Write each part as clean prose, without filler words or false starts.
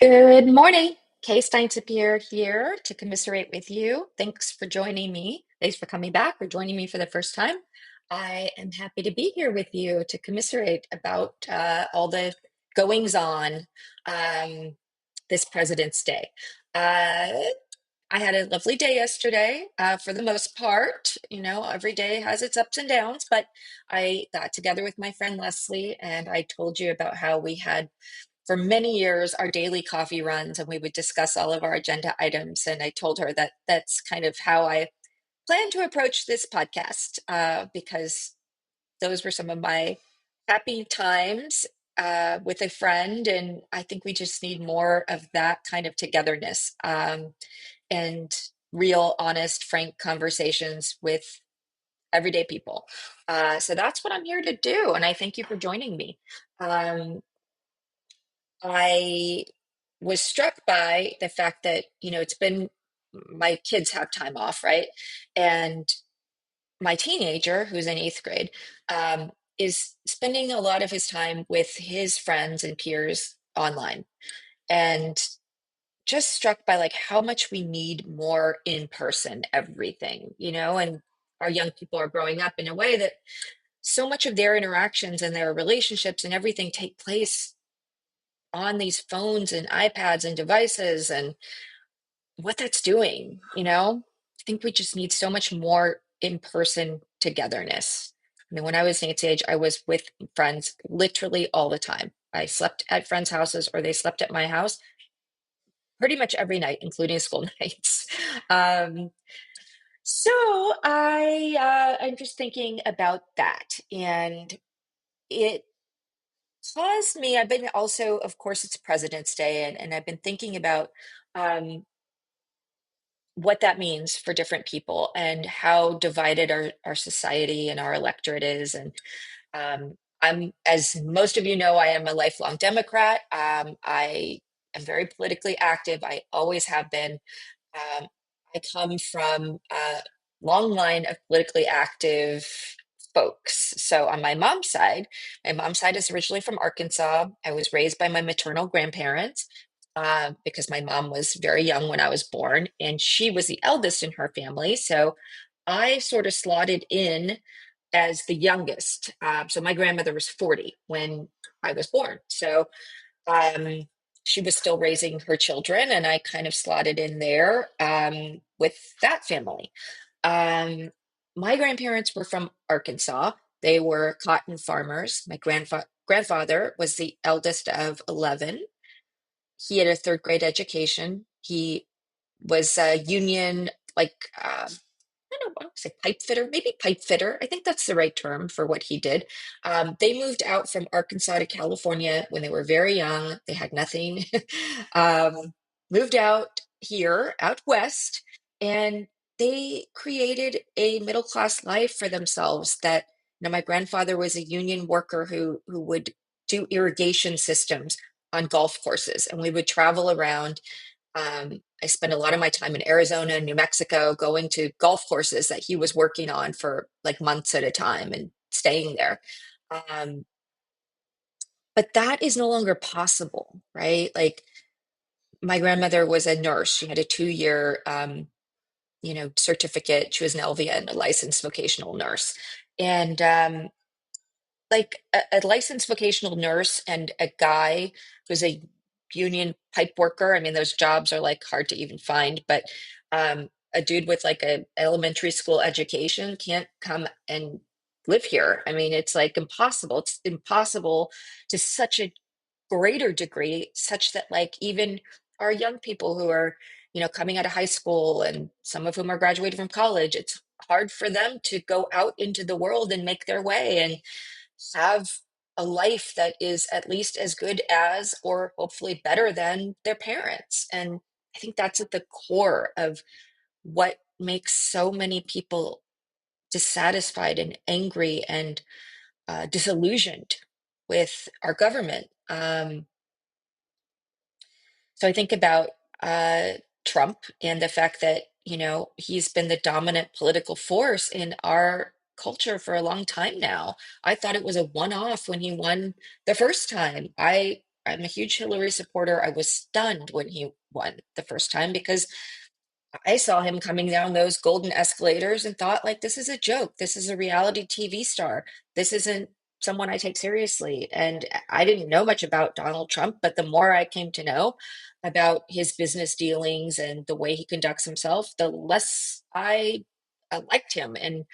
Good morning. Kay Steinsipier here to commiserate with you. Thanks for joining me. Thanks for coming back or joining me for the first time. I am happy to be here with you to commiserate about all the goings on um, this President's Day. Uh, I had a lovely day yesterday for the most part. Every day has its ups and downs, but I got together with my friend Leslie and I told you about how we had for many years our daily coffee runs and we would discuss all of our agenda items. And I told her that that's kind of how I plan to approach this podcast because those were some of my happy times with a friend. And I think we just need more of that kind of togetherness and real, honest, frank conversations with everyday people. So that's what I'm here to do. And I thank you for joining me. Um, I was struck by the fact that, it's been my kids have time off, right? And my teenager, who's in eighth grade, is spending a lot of his time with his friends and peers online. And just struck by like how much we need more in person everything, and our young people are growing up in a way that so much of their interactions and their relationships and everything take place on these phones and iPads and devices and what that's doing, I think we just need so much more in-person togetherness. I mean, when I was Nancy age, I was with friends literally all the time. I slept at friends' houses or they slept at my house pretty much every night, including school nights. Um, so I'm just thinking about that, and it caused me. I've been also, of course, it's President's Day, and I've been thinking about um, what that means for different people and how divided our society and our electorate is. And as most of you know, I am a lifelong Democrat. I am very politically active. I always have been. Um, I come from a long line of politically active folks. So on my mom's side is originally from Arkansas. I was raised by my maternal grandparents because my mom was very young when I was born, and she was the eldest in her family. So I sort of slotted in as the youngest. So my grandmother was 40 when I was born. So um, she was still raising her children, and I kind of slotted in there with that family. Um, my grandparents were from Arkansas. They were cotton farmers. My grandfather was the eldest of 11. He had a third grade education. He was a union, like, I don't know, I would say pipe fitter, maybe pipe fitter. I think that's the right term for what he did. They moved out from Arkansas to California when they were very young. They had nothing. Moved out here, out west, and they created a middle class life for themselves. That my grandfather was a union worker who would do irrigation systems on golf courses, and we would travel around. I spent a lot of my time in Arizona and New Mexico going to golf courses that he was working on for like months at a time and staying there. Um, but that is no longer possible, right? Like my grandmother was a nurse. She had a 2-year, certificate. She was an LVN, a licensed vocational nurse. And like a licensed vocational nurse and a guy who's a union pipe worker. I mean, those jobs are like hard to even find, but a dude with like a elementary school education can't come and live here. I mean, it's like impossible. It's impossible to such a greater degree, such that like even our young people who are, coming out of high school and some of whom are graduating from college, it's hard for them to go out into the world and make their way and have a life that is at least as good as, or hopefully better than, their parents. And I think that's at the core of what makes so many people dissatisfied and angry and disillusioned with our government. So I think about Trump and the fact that, he's been the dominant political force in our culture for a long time now. I thought it was a one-off when he won the first time. I I'm a huge Hillary supporter. I was stunned when he won the first time because I saw him coming down those golden escalators and thought, like, this is a joke. This is a reality TV star. This isn't someone I take seriously. And I didn't know much about Donald Trump, but the more I came to know about his business dealings and the way he conducts himself, the less I liked him and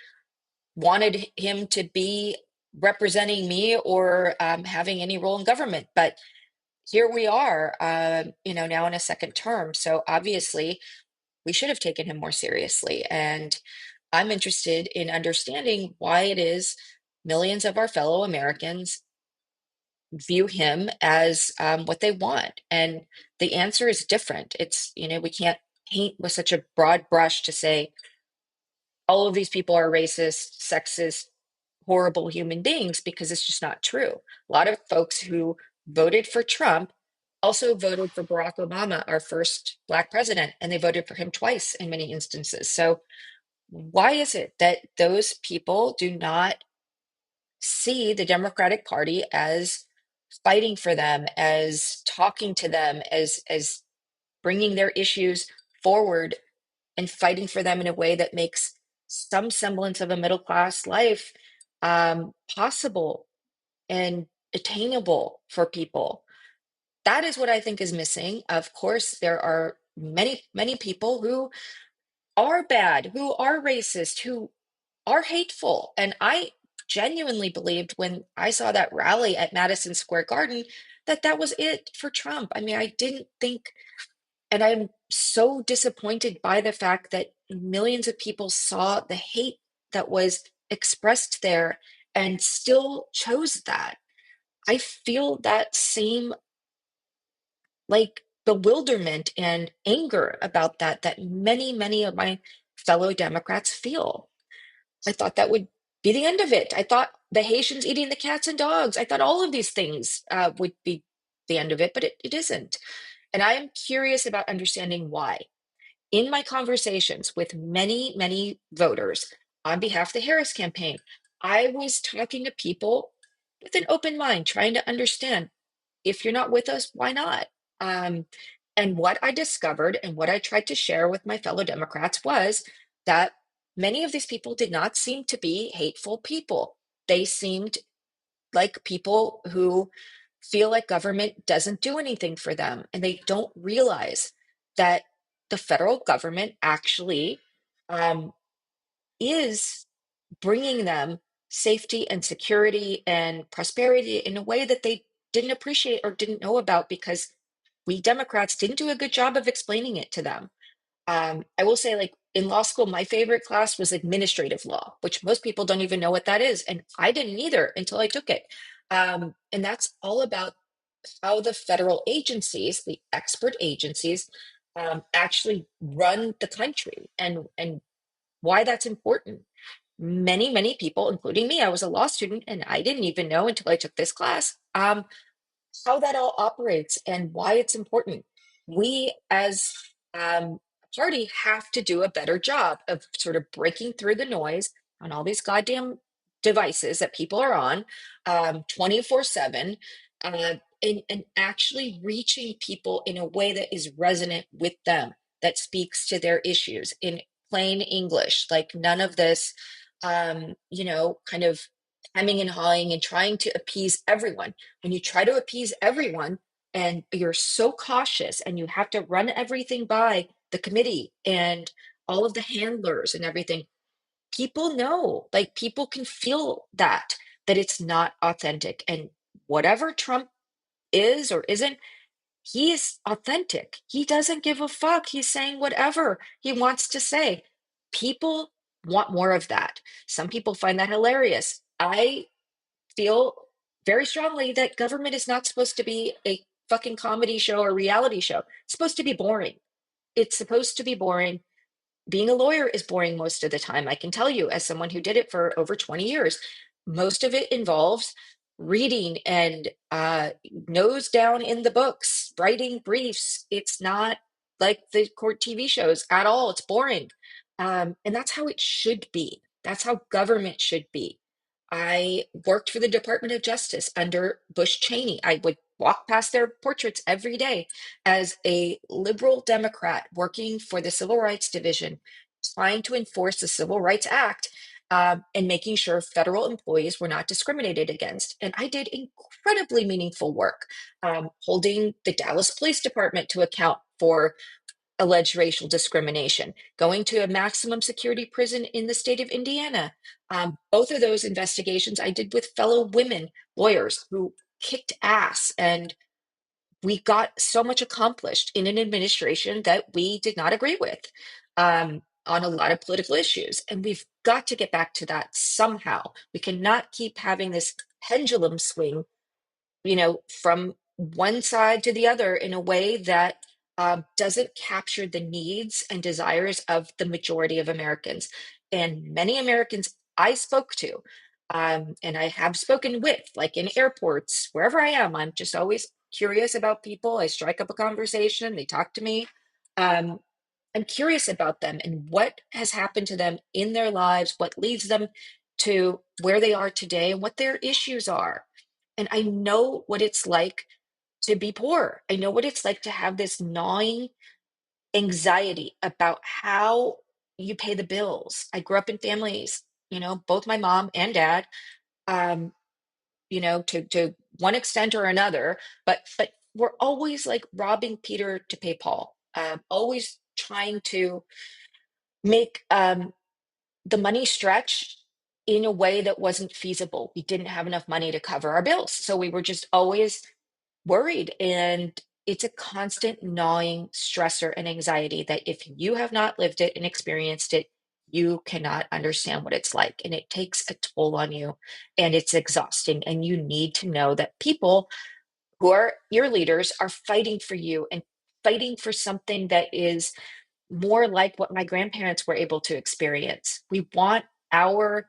wanted him to be representing me or having any role in government. But here we are, now in a second term. So obviously, we should have taken him more seriously. And I'm interested in understanding why it is millions of our fellow Americans view him as what they want. And the answer is different. We can't paint with such a broad brush to say all of these people are racist, sexist, horrible human beings, because it's just not true. A lot of folks who voted for Trump also voted for Barack Obama, our first Black president, and they voted for him twice in many instances. So, why is it that those people do not see the Democratic Party as fighting for them, as talking to them, as bringing their issues forward and fighting for them in a way that makes some semblance of a middle class life possible and attainable for people? That is what I think is missing. Of course, there are many, many people who are bad, who are racist, who are hateful. And I genuinely believed when I saw that rally at Madison Square Garden that that was it for Trump. I mean, I didn't think, and I'm so disappointed by the fact that millions of people saw the hate that was expressed there and still chose that. I feel that same like bewilderment and anger about that many, many of my fellow Democrats feel. I thought that would be the end of it. I thought the Haitians eating the cats and dogs, I thought all of these things would be the end of it, but it isn't. And I am curious about understanding why. In my conversations with many, many voters on behalf of the Harris campaign, I was talking to people with an open mind, trying to understand, if you're not with us, why not? Um, and what I discovered and what I tried to share with my fellow Democrats was that many of these people did not seem to be hateful people. They seemed like people who feel like government doesn't do anything for them, and they don't realize that the federal government actually um, is bringing them safety and security and prosperity in a way that they didn't appreciate or didn't know about because we Democrats didn't do a good job of explaining it to them. I will say, like in law school, my favorite class was administrative law, which most people don't even know what that is. And I didn't either until I took it. And that's all about how the federal agencies, the expert agencies, actually run the country and why that's important. Many, many people, including me, I was a law student and I didn't even know until I took this class. How that all operates and why it's important. We, as a party, have to do a better job of sort of breaking through the noise on all these goddamn devices that people are on 24/7 and actually reaching people in a way that is resonant with them, that speaks to their issues in plain English, like none of this, kind of hemming and hawing and trying to appease everyone. When you try to appease everyone and you're so cautious and you have to run everything by the committee and all of the handlers and everything, people know, like people can feel that it's not authentic. And whatever Trump is or isn't, he is authentic. He doesn't give a fuck. He's saying whatever he wants to say. People want more of that. Some people find that hilarious. I feel very strongly that government is not supposed to be a fucking comedy show or reality show. It's supposed to be boring. It's supposed to be boring. Being a lawyer is boring most of the time. I can tell you, as someone who did it for over 20 years, most of it involves reading and nose down in the books, writing briefs. It's not like the court TV shows at all. It's boring. And that's how it should be. That's how government should be. I worked for the Department of Justice under Bush Cheney. I would walk past their portraits every day as a liberal Democrat working for the Civil Rights Division, trying to enforce the Civil Rights Act, and making sure federal employees were not discriminated against. And I did incredibly meaningful work, holding the Dallas Police Department to account for alleged racial discrimination, going to a maximum security prison in the state of Indiana. Both of those investigations I did with fellow women lawyers who kicked ass, and we got so much accomplished in an administration that we did not agree with, on a lot of political issues. And we've got to get back to that somehow. We cannot keep having this pendulum swing, from one side to the other in a way that doesn't capture the needs and desires of the majority of Americans. And many Americans I spoke to, and I have spoken with, like in airports, wherever I am, I'm just always curious about people. I strike up a conversation, they talk to me. Um, I'm curious about them and what has happened to them in their lives, what leads them to where they are today, and what their issues are. And I know what it's like to be poor. I know what it's like to have this gnawing anxiety about how you pay the bills. I grew up in families, both my mom and dad, um, to one extent or another, but we're always like robbing Peter to pay Paul, always trying to make the money stretch in a way that wasn't feasible. We didn't have enough money to cover our bills. So we were just always worried. And it's a constant gnawing stressor and anxiety that if you have not lived it and experienced it, you cannot understand what it's like. And it takes a toll on you and it's exhausting. And you need to know that people who are your leaders are fighting for you and fighting for something that is more like what my grandparents were able to experience. We want our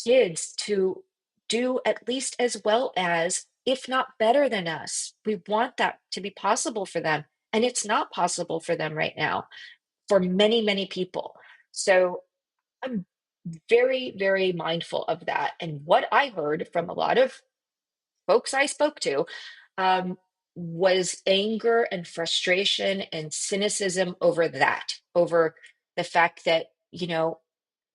kids to do at least as well as, if not better than us. We want that to be possible for them. And it's not possible for them right now for many, many people. So I'm very, very mindful of that. And what I heard from a lot of folks I spoke to, um, was anger and frustration and cynicism over that, over the fact that,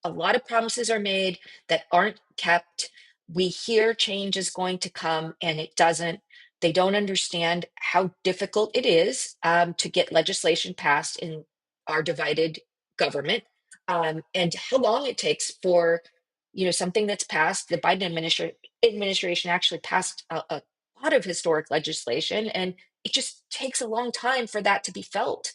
a lot of promises are made that aren't kept. We hear change is going to come and it doesn't. They don't understand how difficult it is, to get legislation passed in our divided government, and how long it takes for, something that's passed. The Biden administration actually passed a lot of historic legislation, and it just takes a long time for that to be felt.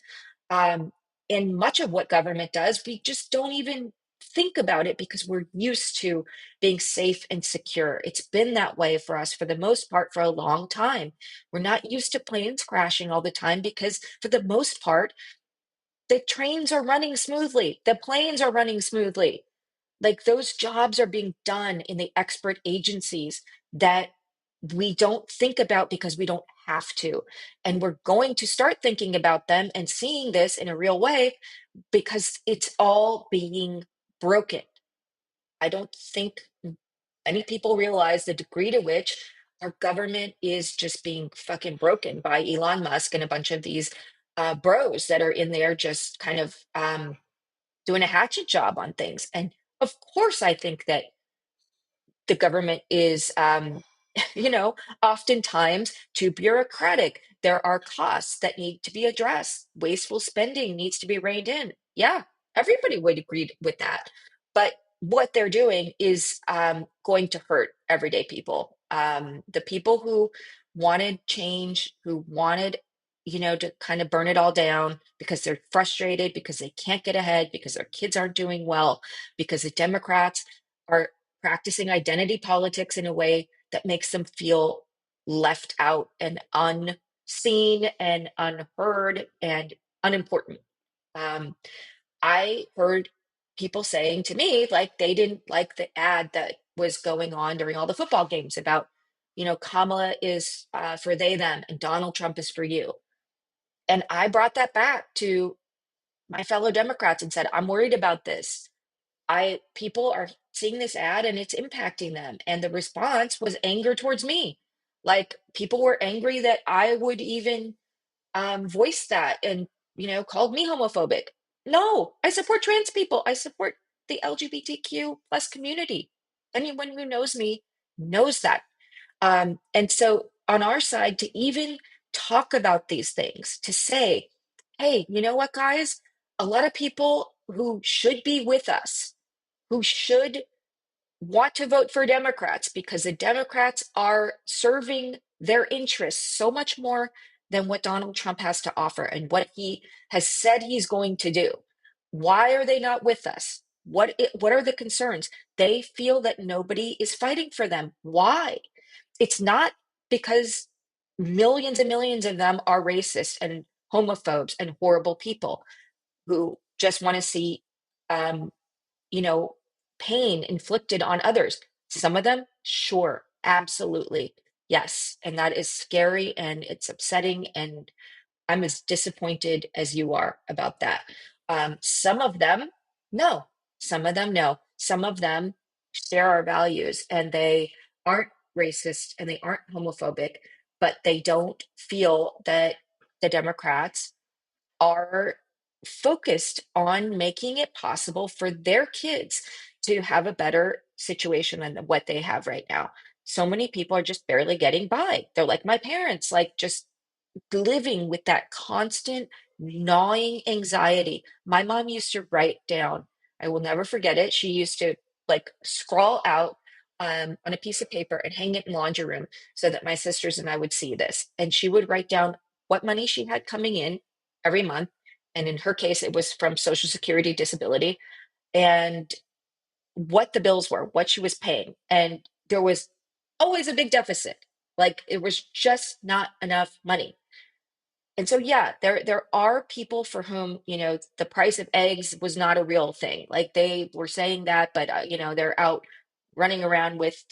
Um, and much of what government does, we just don't even think about it because we're used to being safe and secure. It's been that way for us for the most part for a long time. We're not used to planes crashing all the time because, for the most part, the trains are running smoothly, the planes are running smoothly. Like, those jobs are being done in the expert agencies that we don't think about because we don't have to. And we're going to start thinking about them and seeing this in a real way because it's all being broken. I don't think many people realize the degree to which our government is just being fucking broken by Elon Musk and a bunch of these bros that are in there just kind of doing a hatchet job on things. And of course, I think that the government is, you know, oftentimes too bureaucratic. There are costs that need to be addressed. Wasteful spending needs to be reined in. Yeah, everybody would agree with that. But what they're doing is, going to hurt everyday people. The people who wanted change, who wanted, to kind of burn it all down because they're frustrated, because they can't get ahead, because their kids aren't doing well, because the Democrats are practicing identity politics in a way that makes them feel left out and unseen and unheard and unimportant. Um, I heard people saying to me, like, they didn't like the ad that was going on during all the football games about, Kamala is, for they, them, and Donald Trump is for you. And I brought that back to my fellow Democrats and said, I'm worried about this. I People are seeing this ad and it's impacting them. And the response was anger towards me. Like people were angry that I would even voiced that and, called me homophobic. No, I support trans people. I support the LGBTQ plus community. Anyone who knows me knows that. And so on our side, to even talk about these things, to say, hey, you know what, guys? A lot of people who should be with us, who should want to vote for Democrats because the Democrats are serving their interests so much more than what Donald Trump has to offer and what he has said he's going to do. Why are they not with us? What are the concerns? They feel that nobody is fighting for them. Why? It's not because millions and millions of them are racist and homophobes and horrible people who just want to see um, you know, pain inflicted on others. Some of them, sure, absolutely. Yes. And that is scary and it's upsetting. And I'm as disappointed as you are about that. Some of them, no. Some of them, no. Some of them share our values and they aren't racist and they aren't homophobic, but they don't feel that the Democrats are focused on making it possible for their kids to have a better situation than what they have right now. So many people are just barely getting by. They're like my parents, like just living with that constant gnawing anxiety. My mom used to write down, I will never forget it. She used to like scrawl out on a piece of paper and hang it in laundry room so that my sisters and I would see this. And she would write down what money she had coming in every month. And in her case, it was from Social Security disability and what the bills were, what she was paying. And there was always a big deficit. Like it was just not enough money. And so, yeah, there are people for whom, the price of eggs was not a real thing. Like they were saying that, but they're out running around with,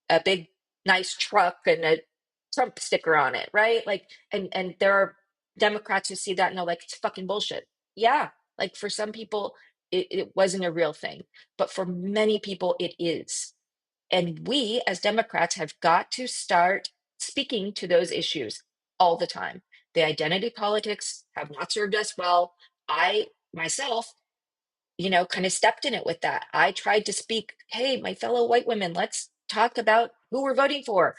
a big nice truck and a Trump sticker on it, right? Like, and there are Democrats who see that and they're like, it's fucking bullshit. Yeah, like for some people, it wasn't a real thing, but for many people, it is. And we as Democrats have got to start speaking to those issues all the time. The identity politics have not served us well. I myself, kind of stepped in it with that. I tried to speak, hey, my fellow white women, let's talk about who we're voting for.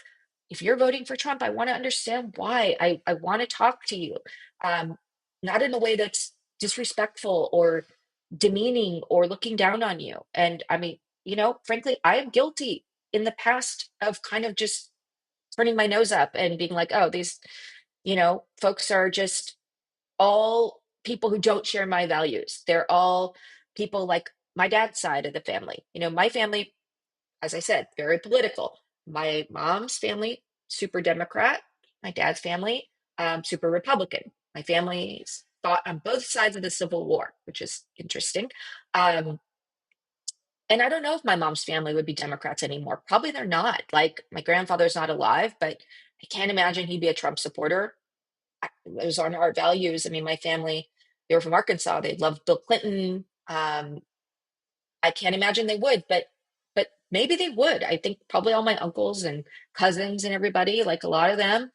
If you're voting for Trump, I want to understand why. I want to talk to you, um, not in a way that's disrespectful or demeaning or looking down on you. And I mean, frankly, I am guilty in the past of kind of just turning my nose up and being like, oh, these, folks are just all people who don't share my values. They're all people like my dad's side of the family. My family, as I said, very political. My mom's family, super Democrat. My dad's family, super Republican. My family's fought on both sides of the Civil War, which is interesting. Um, and I don't know if my mom's family would be Democrats anymore. Probably they're not. Like my grandfather's not alive, but I can't imagine he'd be a Trump supporter. Those aren't our values. I mean, my family, they were from Arkansas. They loved Bill Clinton. I can't imagine they would, but maybe they would. I think probably all my uncles and cousins and everybody, like a lot of them,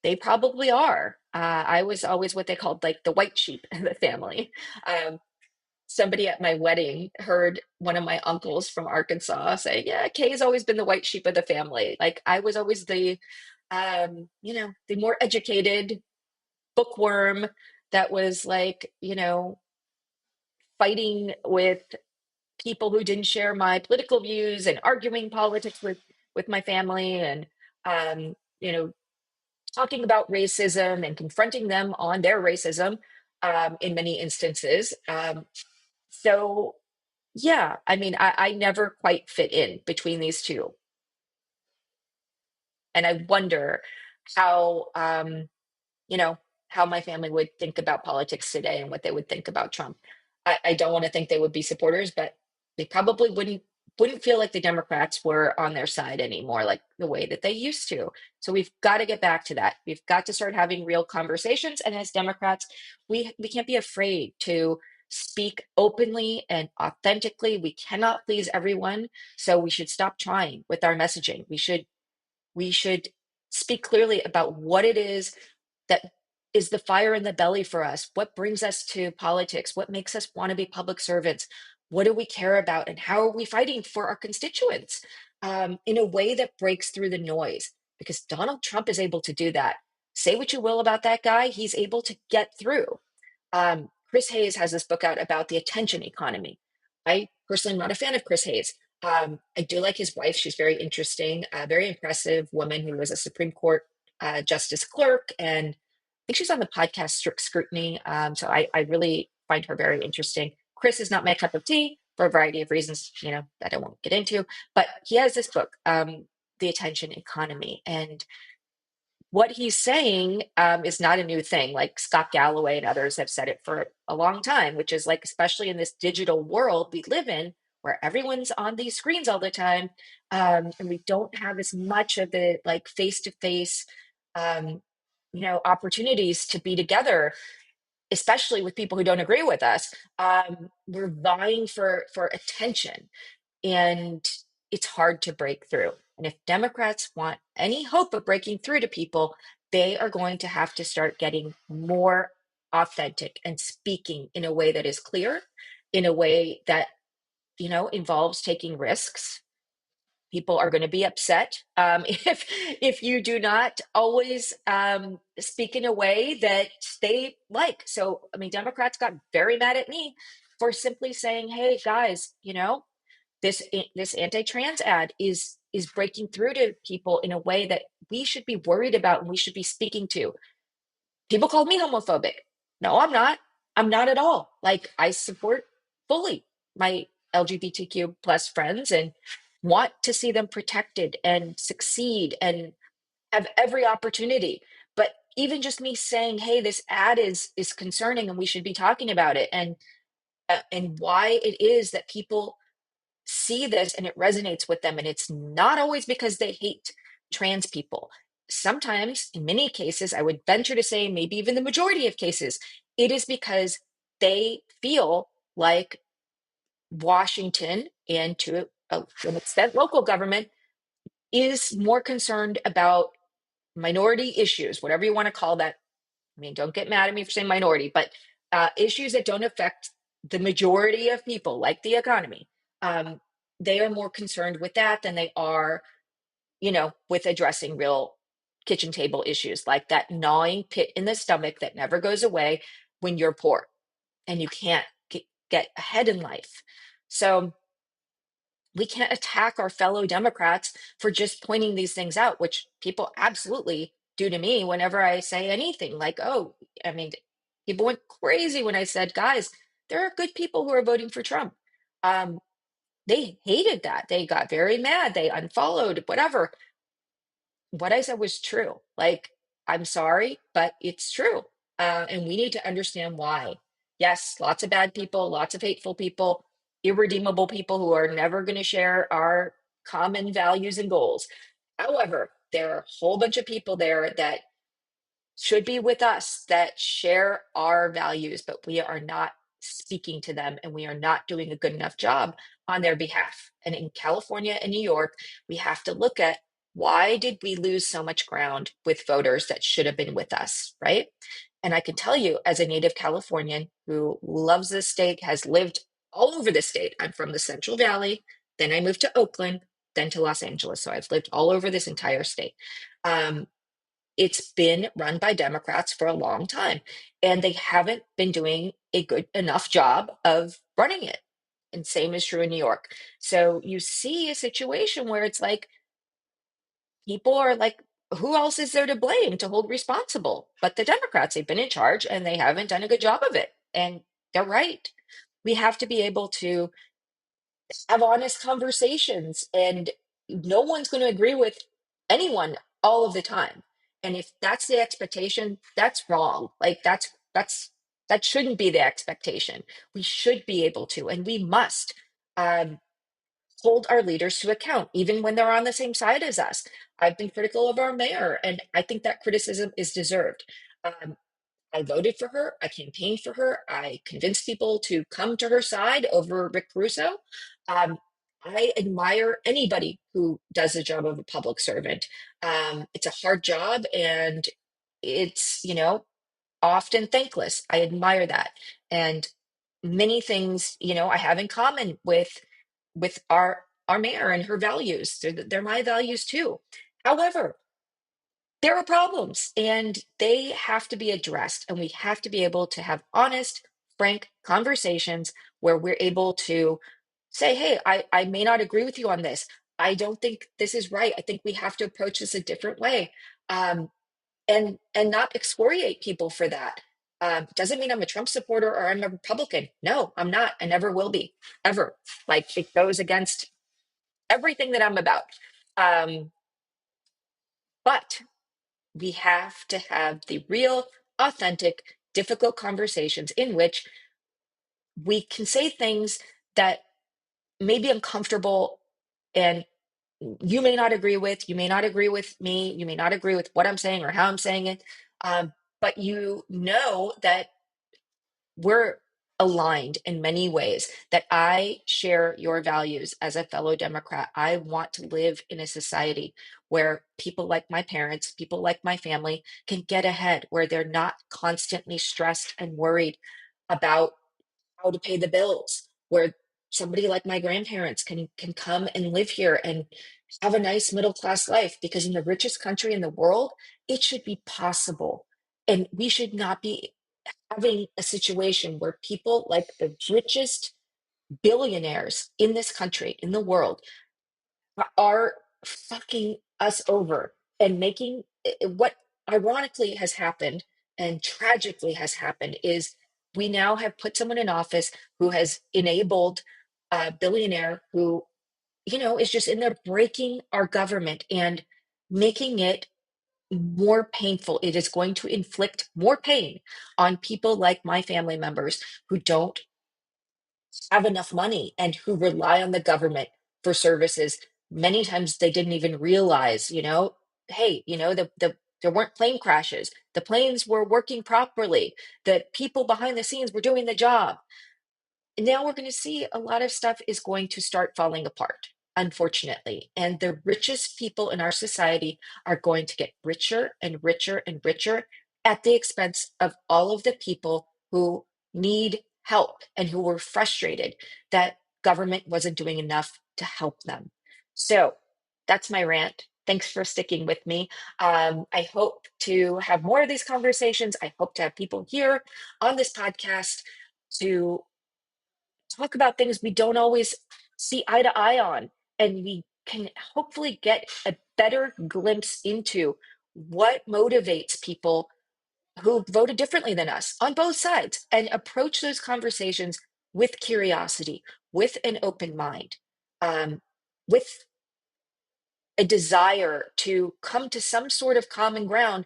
they probably are. I was always what they called like the white sheep in the family. Um, Somebody at my wedding heard one of my uncles from Arkansas say, "Yeah, Kay's always been the white sheep of the family." Like I was always the more educated bookworm that was like, fighting with people who didn't share my political views and arguing politics with my family and um, you know, talking about racism and confronting them on their racism in many instances. So yeah, I mean, I never quite fit in between these two. And I wonder how you know, how my family would think about politics today and what they would think about Trump. I don't want to think they would be supporters, but they probably wouldn't feel like the Democrats were on their side anymore, like the way that they used to. So we've got to get back to that. We've got to start having real conversations. And as Democrats, we can't be afraid to speak openly and authentically. We cannot please everyone. So we should stop trying with our messaging. We should We should speak clearly about what it is that is the fire in the belly for us. What brings us to politics? What makes us want to be public servants? What do we care about? And how are we fighting for our constituents in a way that breaks through the noise? Because Donald Trump is able to do that. Say what you will about that guy, he's able to get through. Chris Hayes has this book out about the attention economy. I personally am not a fan of Chris Hayes. I do like his wife. She's very interesting, a very impressive woman who was a Supreme Court justice clerk. And I think she's on the podcast Strict Scrutiny. So I really find her very interesting. Chris is not my cup of tea for a variety of reasons, that I won't get into. But he has this book, The Attention Economy. And what he's saying is not a new thing. Like Scott Galloway and others have said it for a long time, which is like, especially in this digital world we live in, where everyone's on these screens all the time, and we don't have as much of the like face-to-face, um, opportunities to be together, especially with people who don't agree with us. We're vying for attention, and it's hard to break through. And if Democrats want any hope of breaking through to people, they are going to have to start getting more authentic and speaking in a way that is clear, in a way that, involves taking risks. People are going to be upset if you do not always speak in a way that they like. So, I mean, Democrats got very mad at me for simply saying, "Hey, guys, this anti-trans ad is breaking through to people in a way that we should be worried about and we should be speaking to." People called me homophobic. No, I'm not. I'm not at all. Like, I support fully my LGBTQ plus friends and want to see them protected and succeed and have every opportunity. But even just me saying, "Hey, this ad is concerning and we should be talking about it," and why it is that people see this and it resonates with them. And it's not always because they hate trans people. Sometimes, in many cases, I would venture to say, maybe even the majority of cases, it is because they feel like Washington, and to an extent, local government, is more concerned about minority issues, whatever you want to call that. I mean, don't get mad at me for saying minority, but issues that don't affect the majority of people, like the economy. Um, they are more concerned with that than they are, with addressing real kitchen table issues, like that gnawing pit in the stomach that never goes away when you're poor and you can't get ahead in life. So we can't attack our fellow Democrats for just pointing these things out, which people absolutely do to me whenever I say anything like, "Oh, I mean, people went crazy when I said, guys, there are good people who are voting for Trump." Um, they hated that. They got very mad. They unfollowed, whatever. What I said was true. Like, I'm sorry, but it's true. And we need to understand why. Yes, lots of bad people, lots of hateful people, irredeemable people who are never going to share our common values and goals. However, there are a whole bunch of people there that should be with us, that share our values, but we are not speaking to them and we are not doing a good enough job on their behalf. And in California and New York, we have to look at, why did we lose so much ground with voters that should have been with us, right? And I can tell you, as a native Californian who loves this state, has lived all over the state. I'm from the Central Valley, then I moved to Oakland, then to Los Angeles. So I've lived all over this entire state. Um, it's been run by Democrats for a long time, and they haven't been doing a good enough job of running it. And same is true in New York. So you see a situation where it's like, people are like, who else is there to blame, to hold responsible? But the Democrats, they've been in charge and they haven't done a good job of it. And they're right. We have to be able to have honest conversations, and no one's going to agree with anyone all of the time. And if that's the expectation, that's wrong. Like, that shouldn't be the expectation. We should be able to, and we must um, hold our leaders to account, even when they're on the same side as us. I've been critical of our mayor, and I think that criticism is deserved. Um, I voted for her. I campaigned for her. I convinced people to come to her side over Rick Russo. Um, I admire anybody who does the job of a public servant. It's a hard job and it's, often thankless. I admire that. And many things, I have in common with our mayor and her values. They're my values too. However, there are problems and they have to be addressed, and we have to be able to have honest, frank conversations where we're able to say, hey, I may not agree with you on this. I don't think this is right. I think we have to approach this a different way. um, and not excoriate people for that. Doesn't mean I'm a Trump supporter or I'm a Republican. No, I'm not. I never will be, ever. Like, it goes against everything that I'm about. um, but we have to have the real, authentic, difficult conversations in which we can say things that may be uncomfortable, and you may not agree with, you may not agree with me, you may not agree with what I'm saying or how I'm saying it. But you know that we're aligned in many ways, that I share your values as a fellow Democrat. I want to live in a society where people like my parents, people like my family can get ahead, where they're not constantly stressed and worried about how to pay the bills, where somebody like my grandparents can come and live here and have a nice middle class life, because in the richest country in the world, it should be possible. And we should not be having a situation where people like the richest billionaires in this country, in the world, are fucking us over and making what ironically has happened and tragically has happened is we now have put someone in office who has enabled a billionaire who, is just in there breaking our government and making it more painful. It is going to inflict more pain on people like my family members who don't have enough money and who rely on the government for services many times they didn't even realize, hey, there weren't plane crashes, the planes were working properly, the people behind the scenes were doing the job. Now we're going to see a lot of stuff is going to start falling apart, unfortunately. And the richest people in our society are going to get richer and richer and richer at the expense of all of the people who need help and who were frustrated that government wasn't doing enough to help them. So that's my rant. Thanks for sticking with me. I hope to have more of these conversations. I hope to have people here on this podcast to talk about things we don't always see eye to eye on, and we can hopefully get a better glimpse into what motivates people who voted differently than us on both sides, and approach those conversations with curiosity, with an open mind, with a desire to come to some sort of common ground,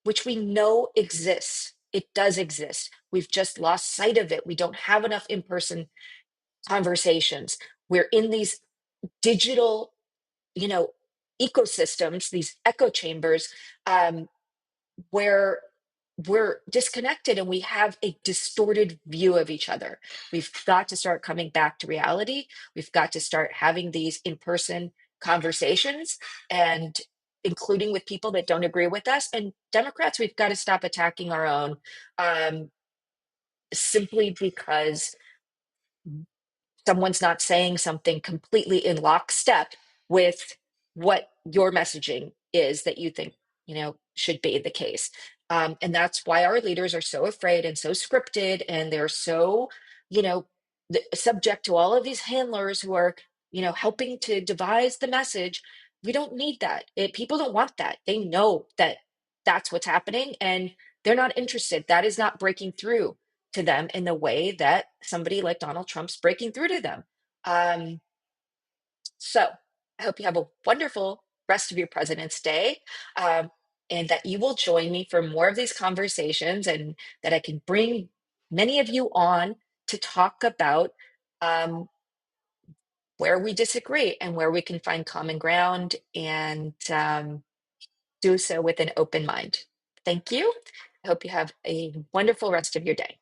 which we know exists. It does exist. We've just lost sight of it. We don't have enough in person conversations. We're in these digital, you know, ecosystems, these echo chambers, um, where we're disconnected and we have a distorted view of each other. We've got to start coming back to reality. We've got to start having these in-person conversations, and including with people that don't agree with us. And Democrats, we've got to stop attacking our own, um, simply because someone's not saying something completely in lockstep with what your messaging is that you think, should be the case. And that's why our leaders are so afraid and so scripted, and they're so, you know, subject to all of these handlers who are, helping to devise the message. We don't need that. People don't want that. They know that that's what's happening, and they're not interested. That is not breaking through to them in the way that somebody like Donald Trump's breaking through to them. Um, so I hope you have a wonderful rest of your President's Day, um, and that you will join me for more of these conversations, and that I can bring many of you on to talk about um, where we disagree and where we can find common ground, and do so with an open mind. Thank you. I hope you have a wonderful rest of your day.